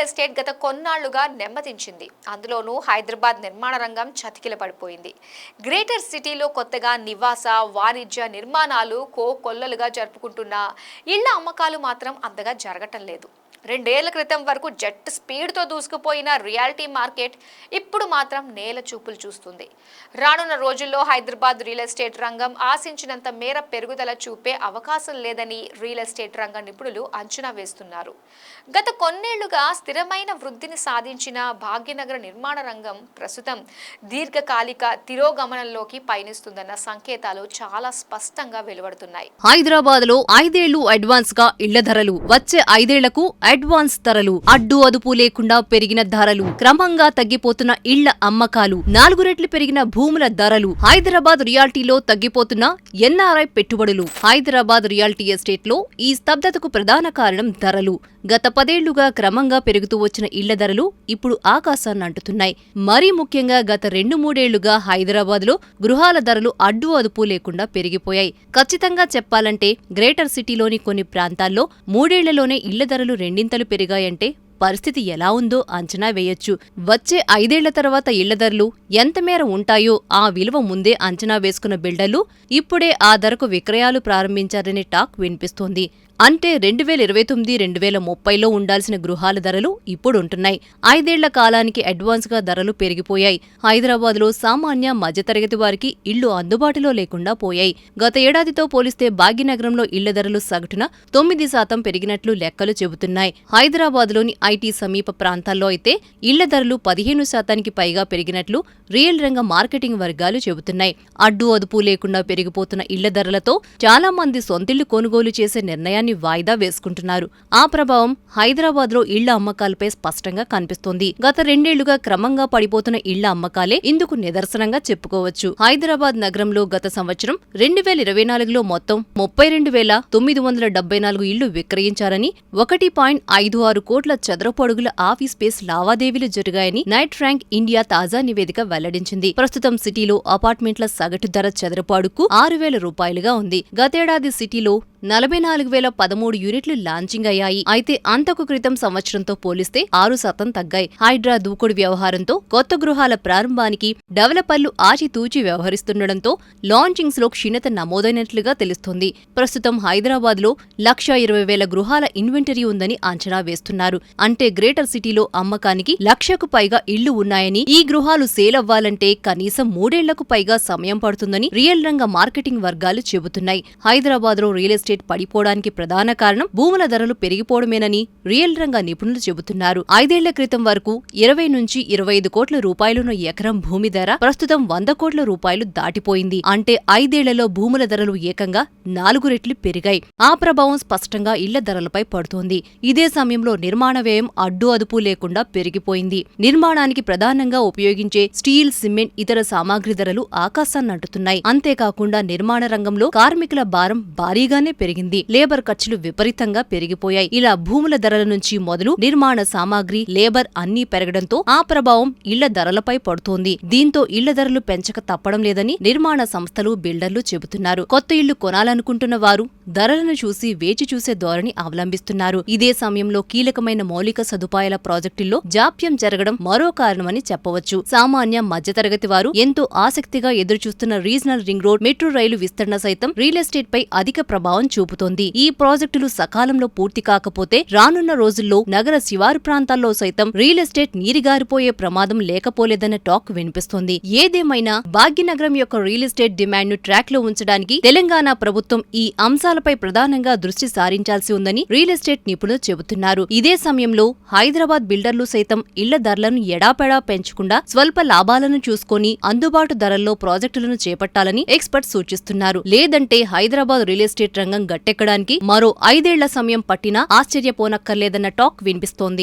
Real estate గత కొన్నాళ్లుగా నెమ్మదించింది. అందులోనూ హైదరాబాద్ నిర్మాణ రంగం చతికిల పడిపోయింది. గ్రేటర్ సిటీలో కొత్తగా నివాస, వాణిజ్య నిర్మాణాలు కోకొల్లలుగా జరుపుకుంటున్న ఇళ్ల అమ్మకాలు మాత్రం అంతగా జరగటం లేదు. 2 ఏళ్ల క్రితం వరకు జెట్ స్పీడ్తో దూసుకుపోయిన రియాలిటీ మార్కెట్ ఇప్పుడు మాత్రం నేల చూపులు చూస్తుంది. రానున్న రోజుల్లో హైదరాబాద్ రియల్ ఎస్టేట్ రంగం ఆశించినంత మేర పెరుగుదల చూపే అవకాశం లేదని రియల్ ఎస్టేట్ రంగ నిపుణులు అంచనా వేస్తున్నారు. గత కొన్నేళ్లుగా స్థిరమైన వృద్ధిని సాధించిన భాగ్యనగర నిర్మాణ రంగం ప్రస్తుతం దీర్ఘకాలిక తిరోగమనంలోకి పయనిస్తుందన్న సంకేతాలు చాలా స్పష్టంగా వెలువడుతున్నాయి. హైదరాబాద్ లో 5 ఏళ్లు అడ్వాన్స్ గా ఇళ్ల ధరలు, వచ్చే 5 ఏళ్లకు అడ్వాన్స్ ధరలు, అడ్డు అదుపు లేకుండా పెరిగిన ధరలు, క్రమంగా తగ్గిపోతున్న ఇళ్ల అమ్మకాలు, 4 రెట్లు పెరిగిన భూముల ధరలు, హైదరాబాద్ రియాలిటీలో తగ్గిపోతున్న ఎన్ఆర్ఐ పెట్టుబడులు. హైదరాబాద్ రియాలిటీ ఎస్టేట్ లో ఈ స్తబ్దతకు ప్రధాన కారణం ధరలు. గత 10 ఏళ్లుగా క్రమంగా పెరుగుతూ వచ్చిన ఇళ్ల ధరలు ఇప్పుడు ఆకాశాన్ని అంటుతున్నాయి. మరీ ముఖ్యంగా గత 2-3 ఏళ్లుగా హైదరాబాద్ లో గృహాల ధరలు అడ్డు అదుపు లేకుండా పెరిగిపోయాయి. ఖచ్చితంగా చెప్పాలంటే గ్రేటర్ సిటీలోని కొన్ని ప్రాంతాల్లో 3 ఏళ్లలోనే ఇళ్ల ధరలు రెండింతలు పెరిగాయంటే పరిస్థితి ఎలా ఉందో అంచనా వేయొచ్చు. వచ్చే 5 ఏళ్ల తర్వాత ఇళ్ల ధరలు ఎంత మేర ఉంటాయో ఆ విలువ ముందే అంచనా వేసుకున్న బిల్డర్లు ఇప్పుడే ఆ ధరకు విక్రయాలు ప్రారంభించారనే టాక్ వినిపిస్తోంది. అంటే 2029-2030లో ఉండాల్సిన గృహాల ధరలు ఇప్పుడుంటున్నాయి. 5 ఏళ్ల కాలానికి అడ్వాన్స్ గా ధరలు పెరిగిపోయాయి. హైదరాబాద్ లో సామాన్య మధ్యతరగతి వారికి ఇళ్లు అందుబాటులో లేకుండా పోయాయి. గత ఏడాదితో పోలిస్తే భాగ్యనగరంలో ఇళ్ల ధరలు సగటున 9% పెరిగినట్లు లెక్కలు చెబుతున్నాయి. హైదరాబాద్ లోని ఐటీ సమీప ప్రాంతాల్లో అయితే ఇళ్ల ధరలు 15% పైగా పెరిగినట్లు రియల్ రంగ మార్కెటింగ్ వర్గాలు చెబుతున్నాయి. అడ్డు అదుపు లేకుండా పెరిగిపోతున్న ఇళ్ల ధరలతో చాలా మంది సొంతిళ్లు కొనుగోలు చేసే నిర్ణయాన్ని వాయిదా వేసుకుంటున్నారు. ఆ ప్రభావం హైదరాబాద్ లో ఇళ్ల అమ్మకాలపై స్పష్టంగా కనిపిస్తోంది. గత 2 ఏళ్లుగా క్రమంగా పడిపోతున్న ఇళ్ల అమ్మకాలే ఇందుకు నిదర్శనంగా చెప్పుకోవచ్చు. హైదరాబాద్ నగరంలో గత సంవత్సరం 2024లో మొత్తం 32,974 ఇళ్లు విక్రయించారని, 1.56 కోట్ల చదరపు అడుగుల ఆఫీస్ స్పేస్ లావాదేవీలు జరిగాయని నైట్ ర్యాంక్ ఇండియా తాజా నివేదిక వెల్లడించింది. ప్రస్తుతం సిటీలో అపార్ట్మెంట్ల సగటు ధర చదరపు అడుగుకు 6,000 రూపాయలుగా ఉంది. గతేడాది సిటీలో 44,013 యూనిట్లు లాంచింగ్ అయ్యాయి. అయితే అంతకు క్రితం సంవత్సరంతో పోలిస్తే 6% తగ్గాయి. హైడ్రా దూకుడు వ్యవహారంతో కొత్త గృహాల ప్రారంభానికి డెవలపర్లు ఆచితూచి వ్యవహరిస్తుండటంతో లాంచింగ్స్ లో క్షీణత నమోదైనట్లుగా తెలుస్తోంది. ప్రస్తుతం హైదరాబాద్ లో 1,20,000 గృహాల ఇన్వెంటరీ ఉందని అంచనా వేస్తున్నారు. అంటే గ్రేటర్ సిటీలో అమ్మకానికి 1,00,000కు పైగా ఇళ్లు ఉన్నాయని, ఈ గృహాలు సేల్ అవ్వాలంటే కనీసం 3 ఏళ్లకు పైగా సమయం పడుతుందని రియల్ రంగ మార్కెటింగ్ వర్గాలు చెబుతున్నాయి. హైదరాబాద్ లో రియల్ ఎస్టేట్ పడిపోవడానికి ప్రధాన కారణం భూముల ధరలు పెరిగిపోవడమేనని రియల్ రంగ నిపుణులు చెబుతున్నారు. 5 ఏళ్ల క్రితం వరకు 20-25 కోట్ల రూపాయలున్న ఎకరం భూమి ధర ప్రస్తుతం 100 కోట్ల రూపాయలు దాటిపోయింది. అంటే 5 ఏళ్లలో భూముల ధరలు ఏకంగా 4 రెట్లు పెరిగాయి. ఆ ప్రభావం స్పష్టంగా ఇళ్ల ధరలపై పడుతోంది. ఇదే సమయంలో నిర్మాణ వ్యయం అడ్డు అదుపు లేకుండా పెరిగిపోయింది. నిర్మాణానికి ప్రధానంగా ఉపయోగించే స్టీల్, సిమెంట్, ఇతర సామాగ్రి ధరలు ఆకాశాన్నంటుతున్నాయి. అంతేకాకుండా నిర్మాణ రంగంలో కార్మికుల భారం భారీగానే పెరిగింది. లేబర్ ఖర్చులు విపరీతంగా పెరిగిపోయాయి. ఇలా భూముల ధరల నుంచి మొదలు నిర్మాణ సామాగ్రి, లేబర్ అన్నీ పెరగడంతో ఆ ప్రభావం ఇళ్ల ధరలపై పడుతోంది. దీంతో ఇళ్ల ధరలు పెంచక తప్పడం లేదని నిర్మాణ సంస్థలు, బిల్డర్లు చెబుతున్నారు. కొత్త ఇళ్లు కొనాలనుకుంటున్న వారు ధరలను చూసి వేచి చూసే ధోరణి అవలంబిస్తున్నారు. ఇదే సమయంలో కీలకమైన మౌలిక సదుపాయాల ప్రాజెక్టుల్లో జాప్యం జరగడం మరో కారణమని చెప్పవచ్చు. సామాన్య మధ్యతరగతి వారు ఎంతో ఆసక్తిగా ఎదురుచూస్తున్న రీజనల్ రింగ్ రోడ్, మెట్రో రైలు విస్తరణ సైతం రియల్ ఎస్టేట్ పై అధిక ప్రభావం చూపుతోంది. ఈ ప్రాజెక్టులు సకాలంలో పూర్తి కాకపోతే రానున్న రోజుల్లో నగర శివారు ప్రాంతాల్లో సైతం రియల్ ఎస్టేట్ నీరిగారిపోయే ప్రమాదం లేకపోలేదన్న టాక్ వినిపిస్తోంది. ఏదేమైనా భాగ్యనగరం యొక్క రియల్ ఎస్టేట్ డిమాండ్ ను ట్రాక్ లో ఉంచడానికి తెలంగాణ ప్రభుత్వం ఈ అంశాలపై ప్రధానంగా దృష్టి సారించాల్సి ఉందని రియల్ ఎస్టేట్ నిపుణులు చెబుతున్నారు. ఇదే సమయంలో హైదరాబాద్ బిల్డర్లు సైతం ఇళ్ల ధరలను ఎడాపెడా పెంచకుండా స్వల్ప లాభాలను చూసుకొని అందుబాటు ధరల్లో ప్రాజెక్టులను చేపట్టాలని ఎక్స్పర్ట్స్ సూచిస్తున్నారు. లేదంటే హైదరాబాద్ రియల్ ఎస్టేట్ రంగం గట్టెక్కడానికి మరో 5 ఏళ్ల సమయం పట్టినా ఆశ్చర్యపోనక్కర్లేదన్న టాక్ వినిపిస్తోంది.